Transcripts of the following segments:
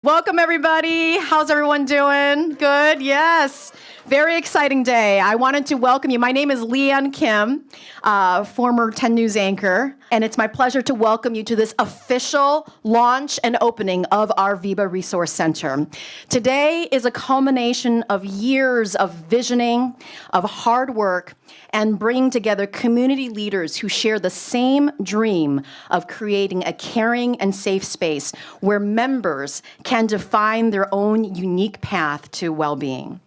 Welcome, everybody. How's everyone doing? Good? Yes. Very exciting day. I wanted to welcome you. My name is Leanne Kim, former 10 News anchor, and it's my pleasure to welcome you to this official launch and opening of our VEBA Resource Center. Today is a culmination of years of visioning, of hard work, and bringing together community leaders who share the same dream of creating a caring and safe space where members can define their own unique path to well-being.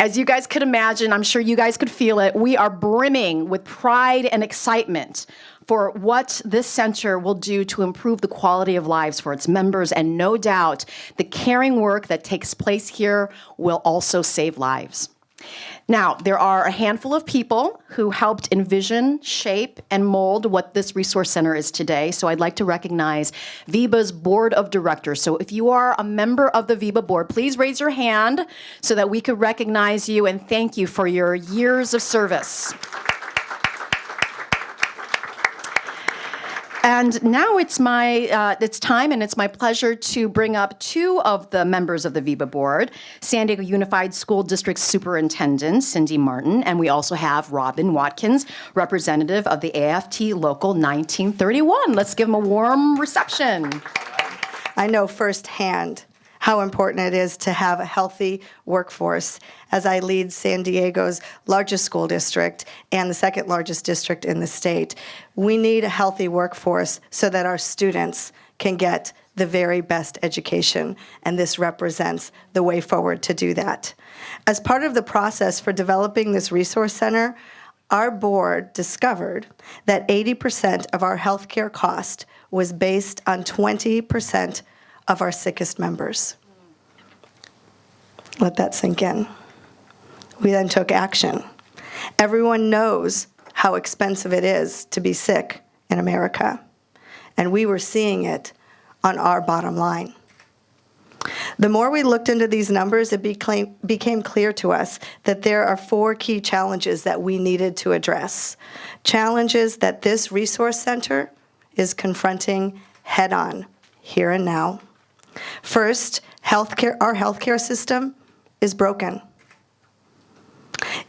As you guys could imagine, I'm sure you guys could feel it, we are brimming with pride and excitement for what this center will do to improve the quality of lives for its members, and no doubt the caring work that takes place here will also save lives. Now, there are a handful of people who helped envision, shape, and mold what this resource center is today, so I'd like to recognize VEBA's Board of Directors. So if you are a member of the VEBA board, please raise your hand so that we could recognize you and thank you for your years of service. And now it's time, and it's my pleasure to bring up two of the members of the VEBA board, San Diego Unified School District Superintendent Cindy Martin, and we also have Robin Watkins, representative of the AFT Local 1931. Let's give them a warm reception. I know firsthand how important it is to have a healthy workforce as I lead San Diego's largest school district and the second largest district in the state. We need a healthy workforce so that our students can get the very best education, and this represents the way forward to do that. As part of the process for developing this resource center, our board discovered that 80% of our healthcare cost was based on 20% of our sickest members. Let that sink in. We then took action. Everyone knows how expensive it is to be sick in America, and we were seeing it on our bottom line. The more we looked into these numbers, it became clear to us that there are 4 key challenges that we needed to address. Challenges that this resource center is confronting head-on, here and now. First, our healthcare system is broken.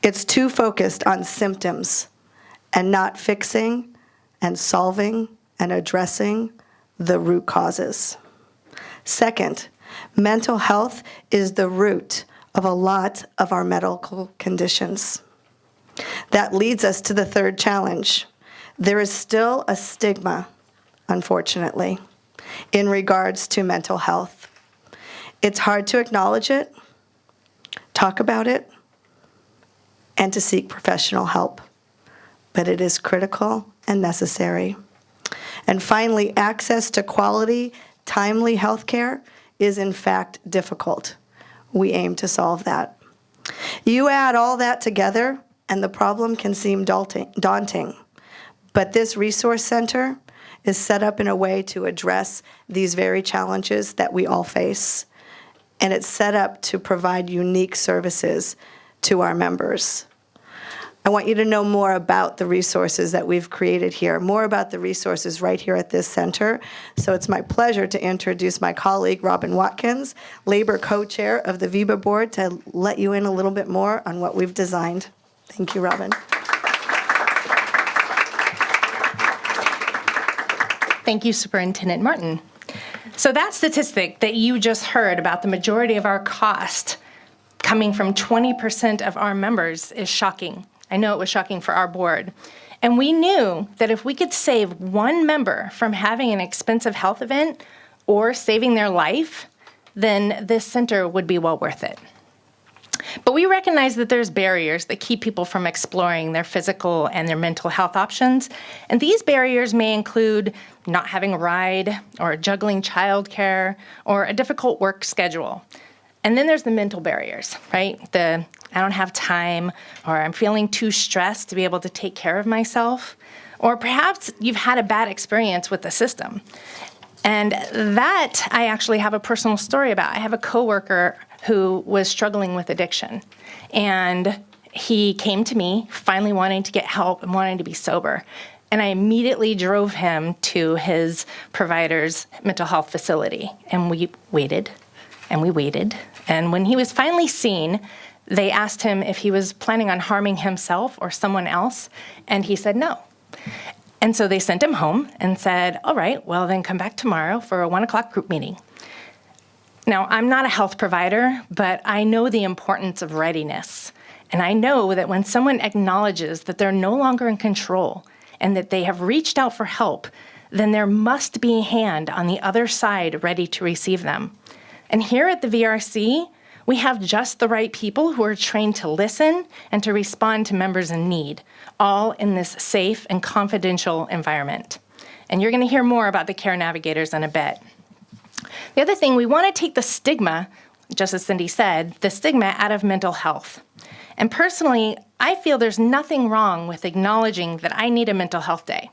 It's too focused on symptoms and not fixing and solving and addressing the root causes. Second, mental health is the root of a lot of our medical conditions. That leads us to the third challenge. There is still a stigma, unfortunately, in regards to mental health. It's hard to acknowledge it, talk about it, and to seek professional help, but it is critical and necessary. And finally, access to quality, timely health care is in fact difficult. We aim to solve that. You add all that together, and the problem can seem daunting, but this resource center is set up in a way to address these very challenges that we all face. And it's set up to provide unique services to our members. I want you to know more about the resources that we've created here, more about the resources right here at this center. So it's my pleasure to introduce my colleague, Robin Watkins, Labor Co-Chair of the VEBA Board, to let you in a little bit more on what we've designed. Thank you, Robin. Thank you, Superintendent Martin. So that statistic that you just heard about the majority of our cost coming from 20% of our members is shocking. I know it was shocking for our board. And we knew that if we could save one member from having an expensive health event or saving their life, then this center would be well worth it. But we recognize that there's barriers that keep people from exploring their physical and their mental health options. And these barriers may include not having a ride, or juggling childcare, or a difficult work schedule. And then there's the mental barriers, right? I don't have time, or I'm feeling too stressed to be able to take care of myself. Or perhaps you've had a bad experience with the system. And that I actually have a personal story about. I have a coworker who was struggling with addiction. And he came to me finally wanting to get help and wanting to be sober. and I immediately drove him to his provider's mental health facility. And we waited, and we waited. And when he was finally seen, they asked him if he was planning on harming himself or someone else, and he said no. And so they sent him home and said, all right, well, then come back tomorrow for a 1 o'clock group meeting. Now, I'm not a health provider, but I know the importance of readiness. And I know that when someone acknowledges that they're no longer in control and that they have reached out for help, then there must be a hand on the other side ready to receive them. And here at the VRC, we have just the right people who are trained to listen and to respond to members in need, all in this safe and confidential environment. And you're going to hear more about the care navigators in a bit. The other thing, we want to take the stigma, just as Cindy said, the stigma out of mental health. And personally, I feel there's nothing wrong with acknowledging that I need a mental health day.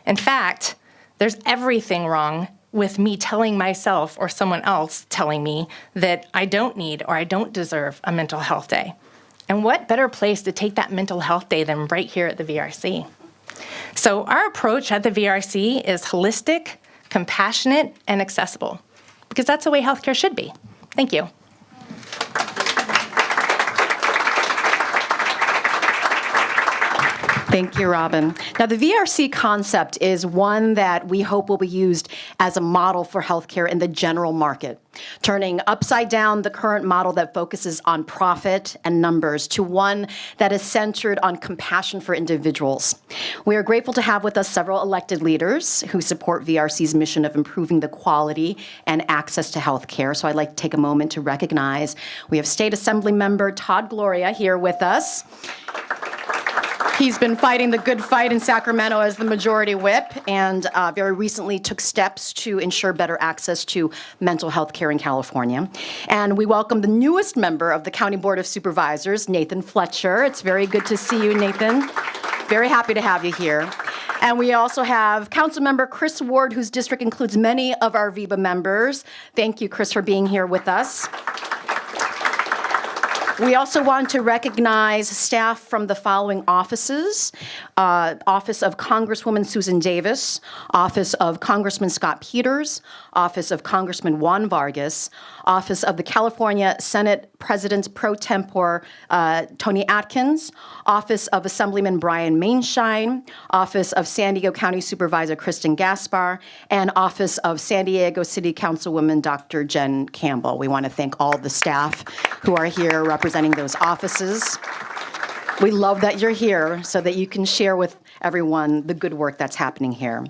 In fact, there's everything wrong with me telling myself or someone else telling me that I don't need or I don't deserve a mental health day. And what better place to take that mental health day than right here at the VRC? So our approach at the VRC is holistic, compassionate, and accessible, because that's the way healthcare should be. Thank you. Thank you, Robin. Now, the VRC concept is one that we hope will be used as a model for healthcare in the general market, turning upside down the current model that focuses on profit and numbers to one that is centered on compassion for individuals. We are grateful to have with us several elected leaders who support VRC's mission of improving the quality and access to healthcare. So I'd like to take a moment to recognize we have State Assembly Member Todd Gloria here with us. He's been fighting the good fight in Sacramento as the majority whip, and very recently took steps to ensure better access to mental health care in California. And we welcome the newest member of the County Board of Supervisors, Nathan Fletcher. It's very good to see you, Nathan. Very happy to have you here. And we also have Councilmember Chris Ward, whose district includes many of our VEBA members. Thank you, Chris, for being here with us. We also want to recognize staff from the following offices: Office of Congresswoman Susan Davis, Office of Congressman Scott Peters, Office of Congressman Juan Vargas, Office of the California Senate President Pro Tempore Tony Atkins, Office of Assemblyman Brian Mainshine, Office of San Diego County Supervisor Kristen Gaspar, and Office of San Diego City Councilwoman Dr. Jen Campbell. We want to thank all the staff who are here representing those offices. We love that you're here so that you can share with everyone the good work that's happening here.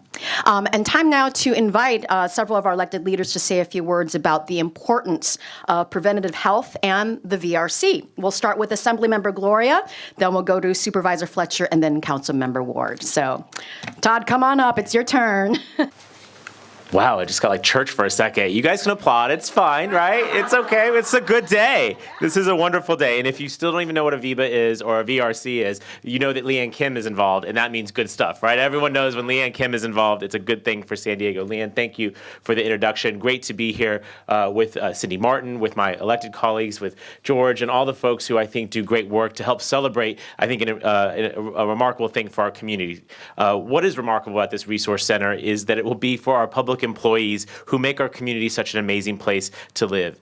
And time now to invite several of our elected leaders to say a few words about the importance of preventative health and the VRC. We'll start with Assemblymember Gloria, then we'll go to Supervisor Fletcher, and then Councilmember Ward. So, Todd, come on up. It's your turn. Wow, it just got like church for a second. You guys can applaud. It's fine, right? It's okay. It's a good day. This is a wonderful day. And if you still don't even know what a VEBA is or a VRC is, you know that Leanne Kim is involved, and that means good stuff, right? Everyone knows when Leanne Kim is involved, it's a good thing for San Diego. Leanne, thank you for the introduction. Great to be here with Cindy Martin, with my elected colleagues, with George, and all the folks who I think do great work to help celebrate, I think, a remarkable thing for our community. What is remarkable about this resource center is that it will be for our public employees who make our community such an amazing place to live.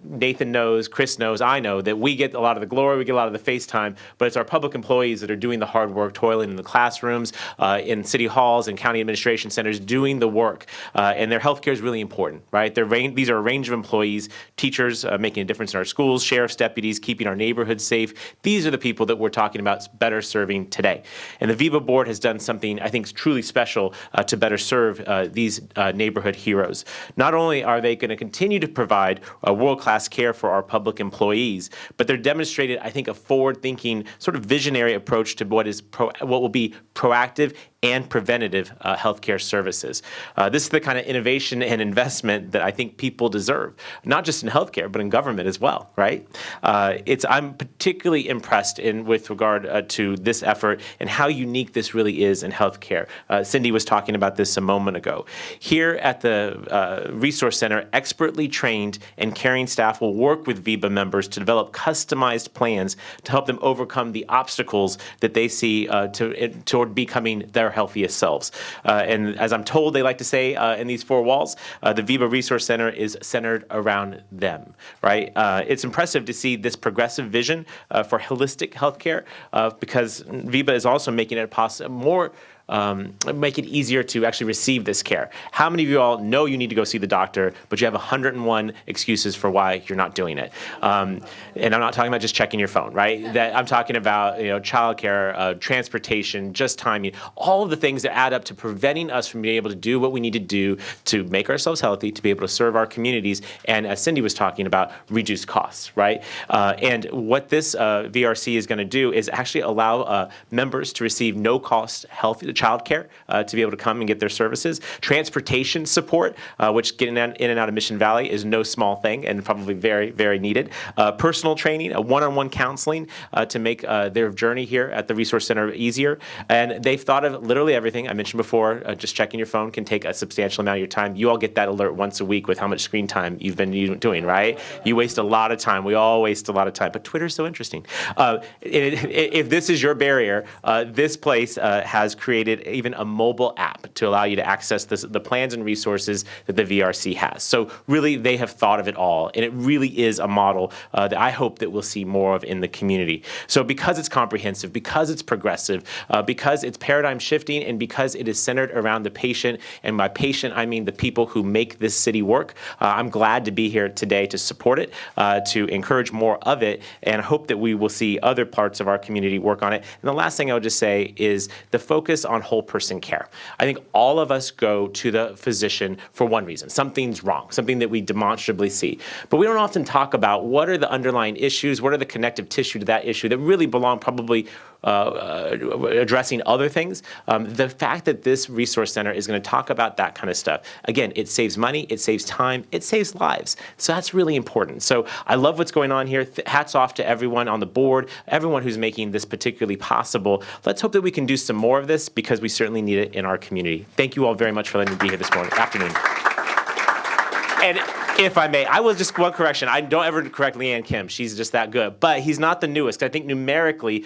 Nathan knows, Chris knows, I know that we get a lot of the glory, we get a lot of the face time, but it's our public employees that are doing the hard work, toiling in the classrooms, in city halls and county administration centers, doing the work. And their healthcare is really important, right? These are a range of employees, teachers making a difference in our schools, sheriff's deputies, keeping our neighborhoods safe. These are the people that we're talking about better serving today. And the VEBA board has done something I think is truly special to better serve these neighborhood heroes. Not only are they going to continue to provide world-class care for our public employees, but they're demonstrated, I think, a forward-thinking, sort of visionary approach to what will be proactive and preventative healthcare services. This is the kind of innovation and investment that I think people deserve, not just in healthcare, but in government as well, right? I'm particularly impressed with regard to this effort and how unique this really is in healthcare. Cindy was talking about this a moment ago. Here at the Resource Center, expertly trained and caring staff will work with VEBA members to develop customized plans to help them overcome the obstacles that they see toward becoming their their healthiest selves. And as I'm told they like to say in these four walls, the VEBA Resource Center is centered around them, right? It's impressive to see this progressive vision for holistic healthcare because VEBA is also making it make it easier to actually receive this care. How many of you all know you need to go see the doctor, but you have 101 excuses for why you're not doing it? And I'm not talking about just checking your phone, right? That I'm talking about, childcare, transportation, just timing, all of the things that add up to preventing us from being able to do what we need to do to make ourselves healthy, to be able to serve our communities, and as Cindy was talking about, reduce costs, right? And what this VRC is going to do is actually allow members to receive no-cost health childcare to be able to come and get their services. Transportation support, which getting in and out of Mission Valley is no small thing and probably very, very needed. Personal training, one-on-one counseling to make their journey here at the Resource Center easier. And they've thought of literally everything. I mentioned before, just checking your phone can take a substantial amount of your time. You all get that alert once a week with how much screen time you've been doing, right? You waste a lot of time. We all waste a lot of time. But Twitter's so interesting. If this is your barrier, this place has created even a mobile app to allow you to access the plans and resources that the VRC has. So really, they have thought of it all, and it really is a model that I hope that we'll see more of in the community. So because it's comprehensive, because it's progressive, because it's paradigm shifting, and because it is centered around the patient, and by patient, I mean the people who make this city work, I'm glad to be here today to support it, to encourage more of it, and hope that we will see other parts of our community work on it. And the last thing I would just say is the focus on whole person care. I think all of us go to the physician for one reason. Something's wrong, something that we demonstrably see. But we don't often talk about what are the underlying issues, what are the connective tissue to that issue that really belong probably addressing other things. The fact that this resource center is going to talk about that kind of stuff, again, it saves money, it saves time, it saves lives. So that's really important. So I love what's going on here. Hats off to everyone on the board, everyone who's making this particularly possible. Let's hope that we can do some more of this because we certainly need it in our community. Thank you all very much for letting me be here this afternoon. And if I may, I will just one correction. I don't ever correct Leanne Kim. She's just that good. But he's not the newest. I think numerically,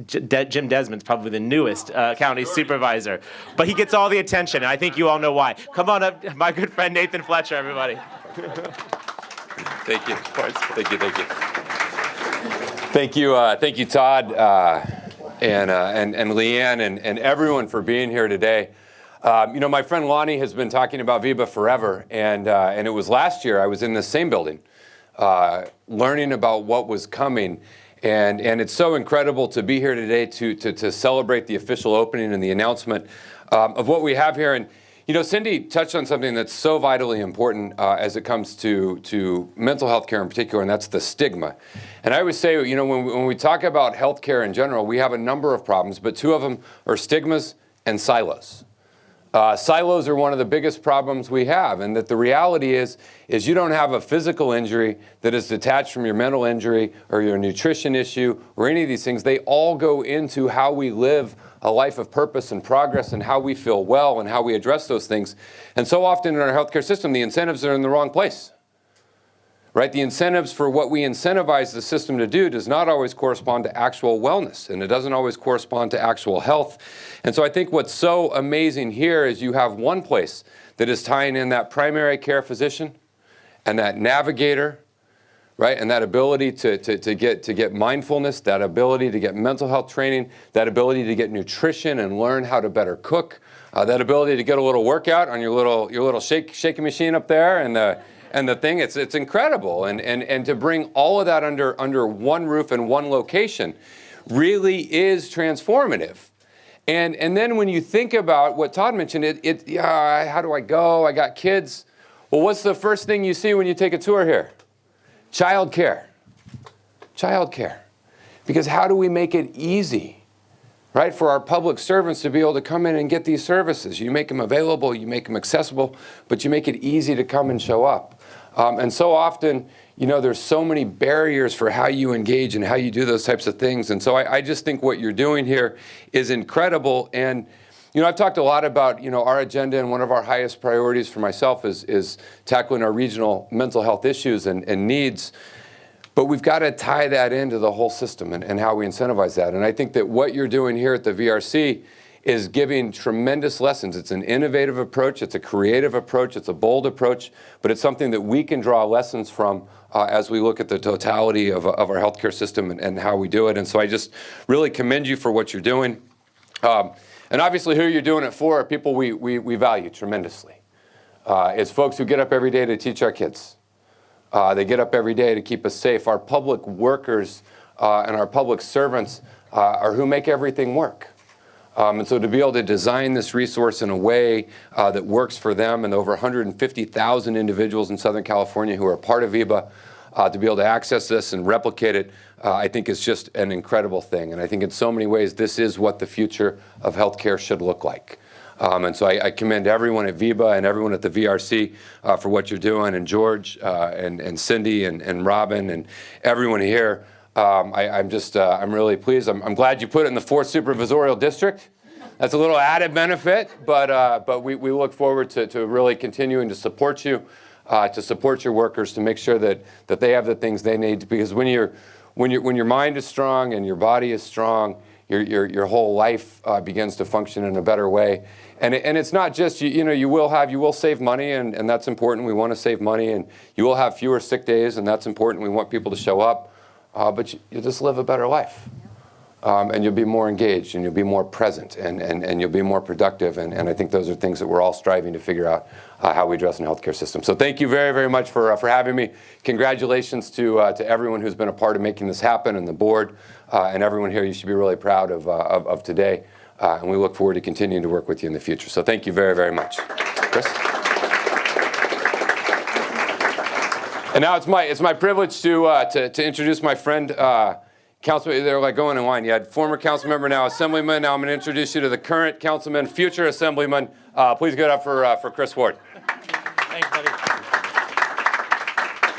Jim Desmond's probably the newest county supervisor. But he gets all the attention, and I think you all know why. Come on up, my good friend Nathan Fletcher, everybody. Thank you. Thank you. Thank you, Todd, and Leanne, and everyone for being here today. My friend Lonnie has been talking about VEBA forever, and it was last year I was in this same building learning about what was coming. And it's so incredible to be here today to celebrate the official opening and the announcement of what we have here. And, Cindy touched on something that's so vitally important as it comes to mental health care in particular, and that's the stigma. And I always say, when we talk about health care in general, we have a number of problems, but two of them are stigmas and silos. Silos are one of the biggest problems we have, and that the reality is you don't have a physical injury that is detached from your mental injury or your nutrition issue or any of these things. They all go into how we live a life of purpose and progress and how we feel well and how we address those things. And so often in our healthcare system, the incentives are in the wrong place. Right? The incentives for what we incentivize the system to do does not always correspond to actual wellness, and it doesn't always correspond to actual health. And so I think what's so amazing here is you have one place that is tying in that primary care physician and that navigator, right? And that ability to get mindfulness, that ability to get mental health training, that ability to get nutrition and learn how to better cook, that ability to get a little workout on your little shaking machine up there and the thing, it's incredible. And to bring all of that under one roof and one location really is transformative. And then when you think about what Todd mentioned, how do I go? I got kids. Well, what's the first thing you see when you take a tour here? Childcare. Because how do we make it easy, right, for our public servants to be able to come in and get these services? You make them available, you make them accessible, but you make it easy to come and show up. And so often, there's so many barriers for how you engage and how you do those types of things. And so I just think what you're doing here is incredible. And, I've talked a lot about, our agenda, and one of our highest priorities for myself is tackling our regional mental health issues and needs. But we've got to tie that into the whole system and how we incentivize that. And I think that what you're doing here at the VRC is giving tremendous lessons. It's an innovative approach, it's a creative approach, it's a bold approach, but it's something that we can draw lessons from as we look at the totality of our healthcare system and how we do it. And so I just really commend you for what you're doing. And obviously who you're doing it for are people we value tremendously. It's folks who get up every day to teach our kids. They get up every day to keep us safe. Our public workers and our public servants are who make everything work. And so to be able to design this resource in a way that works for them and over 150,000 individuals in Southern California who are part of VEBA, to be able to access this and replicate it, I think is just an incredible thing. And I think in so many ways, this is what the future of healthcare should look like. And so I commend everyone at VEBA and everyone at the VRC for what you're doing, and George and Cindy and Robin and everyone here. I'm really pleased. I'm glad you put it in the 4th supervisorial district. That's a little added benefit, but we look forward to really continuing to support you, to support your workers, to make sure that they have the things they need. Because when your mind is strong and your body is strong, your whole life begins to function in a better way. And it's not just you will save money, and that's important. We want to save money, and you will have fewer sick days, and that's important. We want people to show up. But you'll just live a better life. And you'll be more engaged, and you'll be more present, and you'll be more productive. And I think those are things that we're all striving to figure out how we address in the healthcare system. So thank you very, very much for having me. Congratulations to everyone who's been a part of making this happen, and the board, and everyone here. You should be really proud of today. And we look forward to continuing to work with you in the future. So thank you very, very much. Chris? And now it's my privilege to introduce my friend, Councilman. They're like going in line. You had former council member, now assemblyman. Now I'm going to introduce you to the current councilman, future assemblyman. Please give it up for Chris Ward. Thanks, buddy.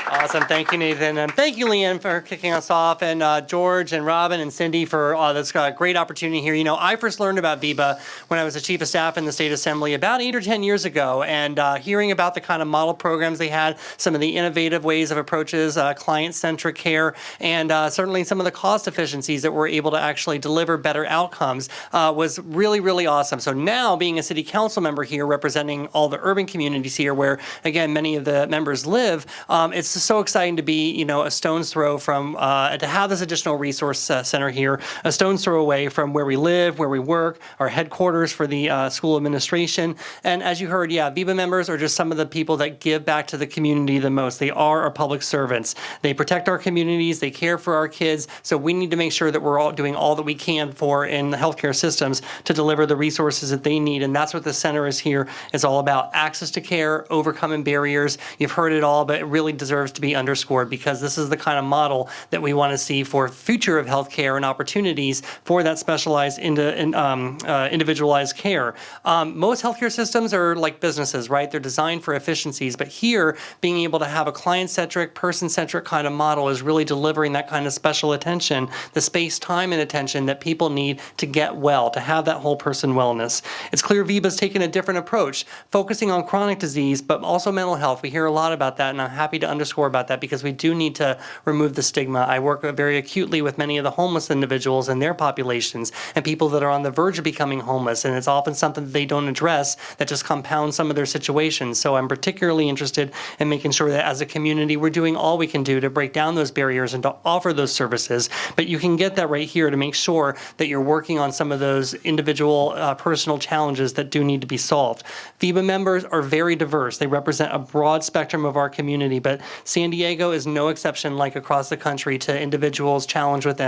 Awesome. Thank you, Nathan. And thank you, Leanne, for kicking us off. And George and Robin and Cindy for this great opportunity here. You know, I first learned about VEBA when I was the chief of staff in the state assembly about 8 or 10 years ago. And hearing about the kind of model programs they had, some of the innovative ways of approaches, client-centric care, and certainly some of the cost efficiencies that were able to actually deliver better outcomes was really, really awesome. So now being a city council member here representing all the urban communities here where, again, many of the members live, it's so exciting to be, a stone's throw from, to have this additional resource center here, a stone's throw away from where we live, where we work, our headquarters for the school administration. And as you heard, VEBA members are just some of the people that give back to the community the most. They are our public servants. They protect our communities, they care for our kids, so we need to make sure that we're all doing all that we can in the healthcare systems to deliver the resources that they need. And that's what the center is here. It's all about access to care, overcoming barriers. You've heard it all, but it really deserves to be underscored because this is the kind of model that we want to see for future of healthcare and opportunities for that specialized individualized care. Most healthcare systems are like businesses, right? They're designed for efficiencies, but here being able to have a client-centric, person-centric kind of model is really delivering that kind of special attention, the space, time, and attention that people need to get well, to have that whole person wellness. It's clear VEBA's taken a different approach, focusing on chronic disease, but also mental health. We hear a lot about that, and I'm happy to underscore about that because we do need to remove the stigma. I work very acutely with many of the homeless individuals and their populations and people that are on the verge of becoming homeless, and it's often something that they don't address that just compounds some of their situations. So I'm particularly interested in making sure that as a community we're doing all we can do to break down those barriers and to offer those services. But you can get that right here to make sure that you're working on some of those individual personal challenges that do need to be solved. VEBA members are very diverse. They represent a broad spectrum of our community, but San Diego is no exception, like across the country, to individuals challenged with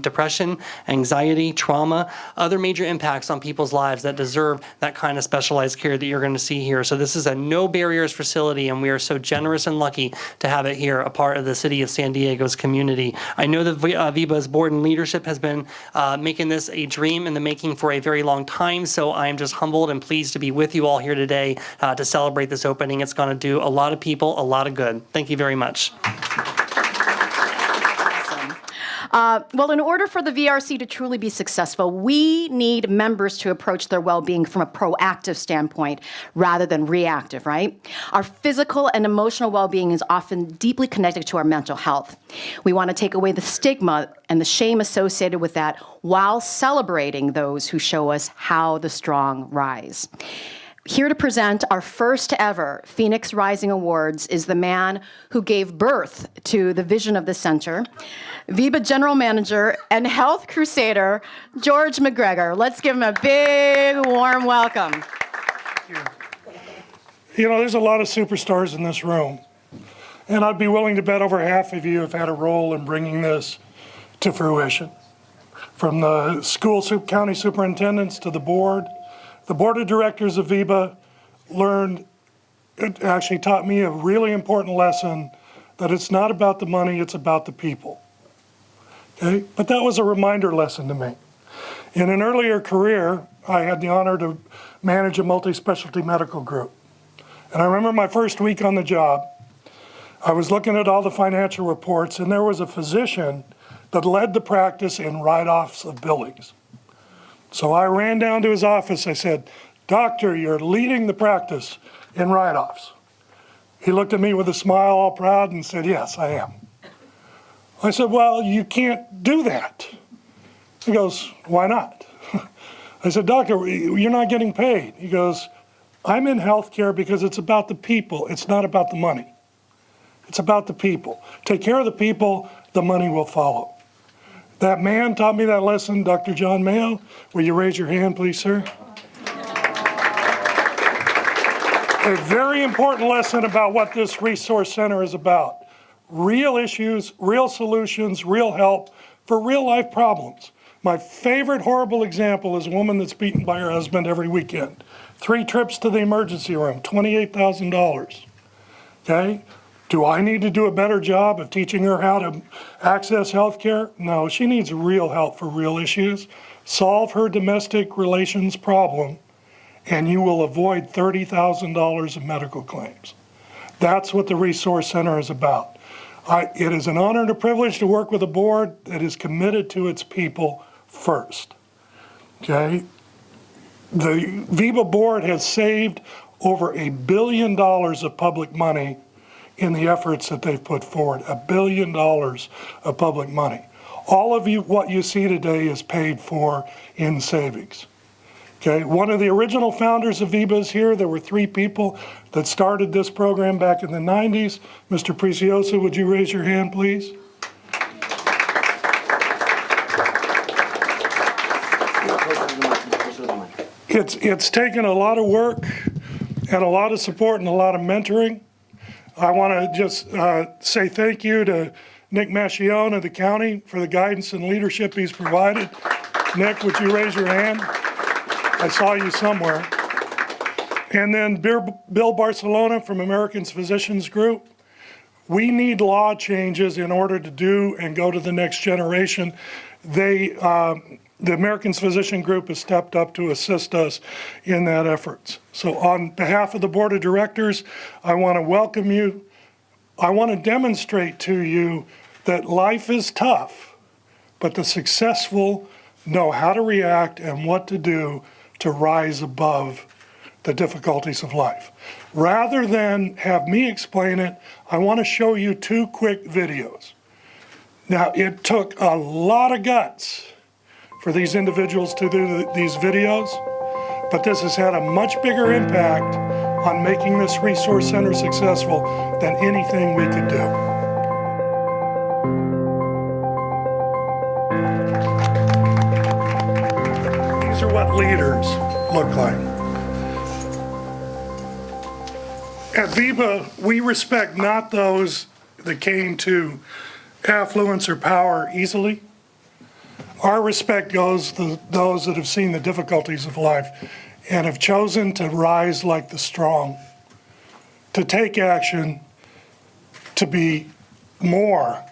depression, anxiety, trauma, other major impacts on people's lives that deserve that kind of specialized care that you're going to see here. So this is a no barriers facility, and we are so generous and lucky to have it here, a part of the city of San Diego's community. I know that VEBA's board and leadership has been making this a dream in the making for a very long time, so I am just humbled and pleased to be with you all here today to celebrate this opening. It's going to do a lot of people a lot of good. Thank you very much. Well, in order for the VRC to truly be successful, we need members to approach their well-being from a proactive standpoint rather than reactive, right? Our physical and emotional well-being is often deeply connected to our mental health. We want to take away the stigma and the shame associated with that while celebrating those who show us how the strong rise. Here to present our first ever Phoenix Rising Awards is the man who gave birth to the vision of the center, VEBA General Manager and Health Crusader, George McGregor. Let's give him a big, warm welcome. You know, there's a lot of superstars in this room, and I'd be willing to bet over half of you have had a role in bringing this to fruition. From the county superintendents to the board of directors of VEBA it actually taught me a really important lesson that it's not about the money, it's about the people. Okay? But that was a reminder lesson to me. In an earlier career, I had the honor to manage a multi-specialty medical group. And I remember my first week on the job, I was looking at all the financial reports, and there was a physician that led the practice in write-offs of billings. So I ran down to his office. I said, "Doctor, you're leading the practice in write-offs." He looked at me with a smile, all proud, and said, "Yes, I am." I said, "Well, you can't do that." He goes, "Why not?" I said, "Doctor, you're not getting paid." He goes, "I'm in healthcare because it's about the people. It's not about the money. It's about the people. Take care of the people, the money will follow." That man taught me that lesson, Dr. John Mayo. Will you raise your hand, please, sir? A very important lesson about what this resource center is about. Real issues, real solutions, real help for real life problems. My favorite horrible example is a woman that's beaten by her husband every weekend. 3 trips to the emergency room, $28,000. Okay? Do I need to do a better job of teaching her how to access health care? No, she needs real help for real issues. Solve her domestic relations problem, and you will avoid $30,000 of medical claims. That's what the Resource Center is about. It is an honor and a privilege to work with a board that is committed to its people first. Okay? The VEBA board has saved over $1 billion of public money in the efforts that they've put forward. $1 billion of public money. All of you, what you see today is paid for in savings. Okay, one of the original founders of VEBA is here. There were 3 people that started this program back in the 90s. Mr. Preciosa, would you raise your hand, please? It's taken a lot of work and a lot of support and a lot of mentoring. I want to just say thank you to Nick Mascione of the county for the guidance and leadership he's provided. Nick, would you raise your hand? I saw you somewhere. And then Bill Barcelona from Americans Physicians Group. We need law changes in order to do and go to the next generation. The Americans Physician Group has stepped up to assist us in that effort. So on behalf of the Board of Directors, I want to welcome you. I want to demonstrate to you that life is tough, but the successful know how to react and what to do to rise above the difficulties of life. Rather than have me explain it, I want to show you 2 quick videos. Now, it took a lot of guts for these individuals to do these videos, but this has had a much bigger impact on making this resource center successful than anything we could do. These are what leaders look like. At VEBA, we respect not those that came to affluence or power easily. Our respect goes to those that have seen the difficulties of life and have chosen to rise like the strong, to take action, to be more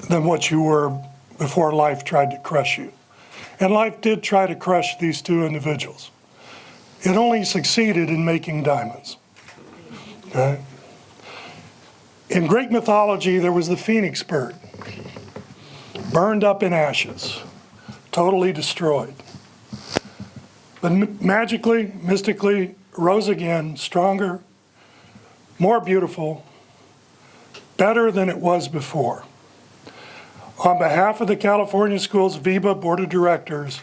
than what you were before life tried to crush you. And life did try to crush these 2 individuals. It only succeeded in making diamonds. Okay? In Greek mythology, there was the phoenix bird. burned up in ashes, totally destroyed. But magically, mystically, rose again, stronger, more beautiful, better than it was before. On behalf of the California Schools VEBA Board of Directors,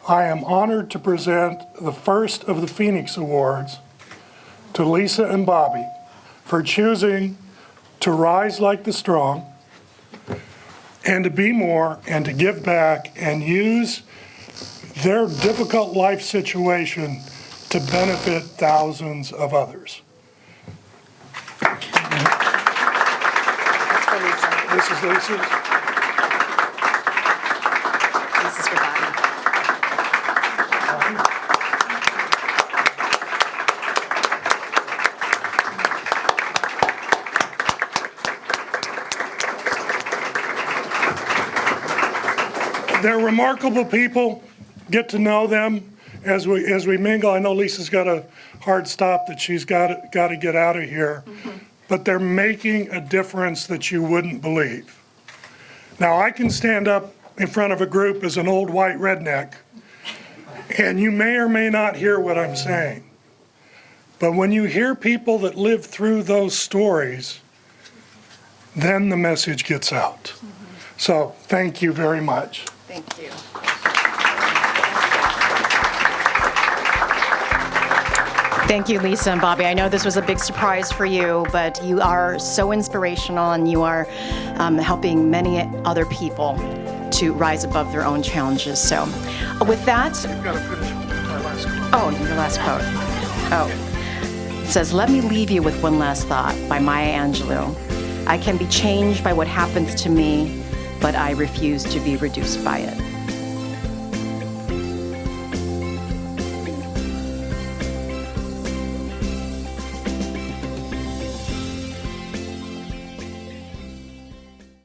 I am honored to present the first of the Phoenix Awards to Lisa and Bobby for choosing to rise like the strong and to be more and to give back and use their difficult life situation to benefit thousands of others. That's for Lisa. This is Lisa's. This is for Bobby. They're remarkable people. Get to know them as we mingle. I know Lisa's got a hard stop that she's got to get out of here, but they're making a difference that you wouldn't believe. Now, I can stand up in front of a group as an old white redneck, and you may or may not hear what I'm saying. But when you hear people that live through those stories, then the message gets out. So thank you very much. Thank you. Thank you, Lisa and Bobby. I know this was a big surprise for you, but you are so inspirational and you are helping many other people to rise above their own challenges. So with that, You've got to finish my last quote. oh, your last quote. Oh, it says, "Let me leave you with one last thought" by Maya Angelou. "I can be changed by what happens to me, but I refuse to be reduced by it."